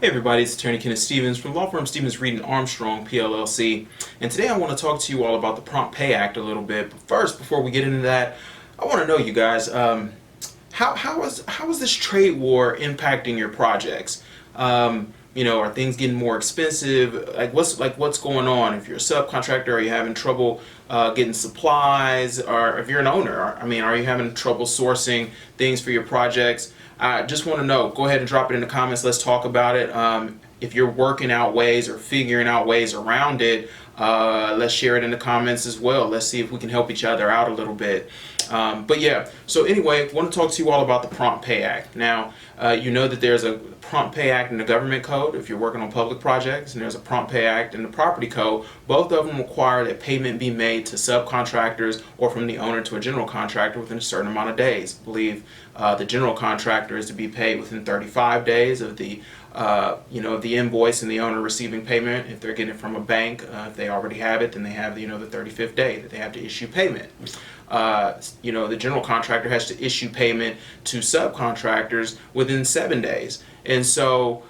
Hey everybody, it's Attorney Kenneth Stevens from law firm Stevens Reed and Armstrong PLLC, and today I want to talk to you all about the Prompt Pay Act a little bit. But first, before we get into that, I want to know, you guys, how is this trade war impacting your projects? Are things getting more expensive? What's going on? If you're a subcontractor, are you having trouble getting supplies? Or if you're an owner, are you having trouble sourcing things for your projects? I just want to know. Go ahead and drop it in the comments. Let's talk about it. If you're working out ways or figuring out ways around it, let's share it in the comments as well. Let's see if we can help each other out a little bit. But yeah, so anyway, I want to talk to you all about the Prompt Pay Act. Now, you know that there's a Prompt Pay Act in the government code if you're working on public projects, and there's a Prompt Pay Act in the property code. Both of them require that payment be made to subcontractors or from the owner to a general contractor within a certain amount of days. I believe the general contractor is to be paid within 35 days of the the invoice and the owner receiving payment. If they're getting it from a bank, if they already have it, then they have the 35th day that they have to issue payment. The general contractor has to issue payment to subcontractors within 7 days. And so,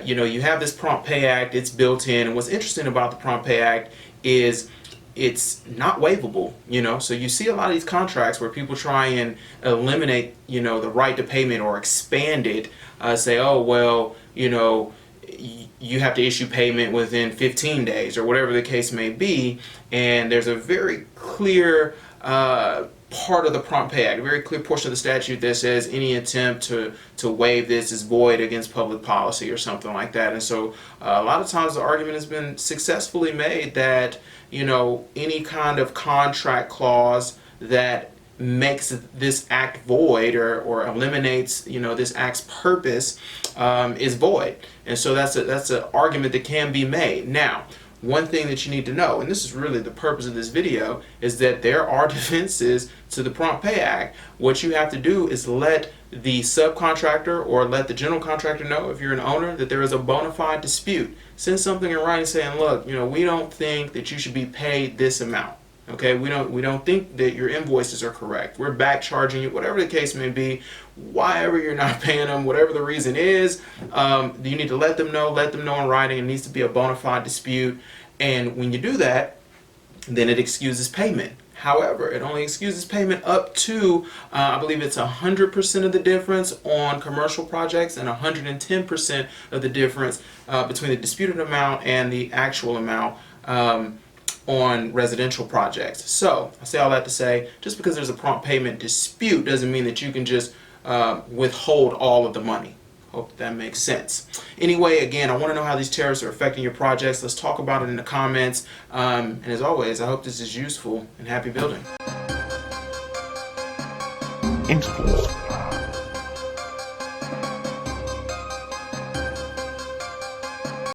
you have this Prompt Pay Act, it's built in. And what's interesting about the Prompt Pay Act is it's not waivable, so you see a lot of these contracts where people try and eliminate, the right to payment or expand it, say, oh, well, you have to issue payment within 15 days or whatever the case may be. And there's a very clear part of the Prompt Pay Act, a very clear portion of the statute that says any attempt to waive this is void against public policy or something like that. And so a lot of times the argument has been successfully made that any kind of contract clause that makes this act void or eliminates this act's purpose is void. And so that's an argument that can be made. Now, one thing that you need to know, and this is really the purpose of this video, is that there are defenses to the Prompt Pay Act. What you have to do is let the subcontractor or let the general contractor know, if you're an owner, that there is a bona fide dispute. Send something in writing saying, look, we don't think that you should be paid this amount. Okay, we don't think that your invoices are correct. We're back charging you, whatever the case may be, why ever you're not paying them, whatever the reason is. You need to let them know in writing. It needs to be a bona fide dispute. And when you do that, then it excuses payment. However, it only excuses payment up to, I believe it's 100% of the difference on commercial projects and 110% of the difference between the disputed amount and the actual amount on residential projects. So I say all that to say, just because there's a prompt payment dispute doesn't mean that you can just withhold all of the money. Hope that makes sense. Anyway, again, I want to know how these tariffs are affecting your projects. Let's talk about it in the comments. And as always, I hope this is useful, and happy building. Intervals.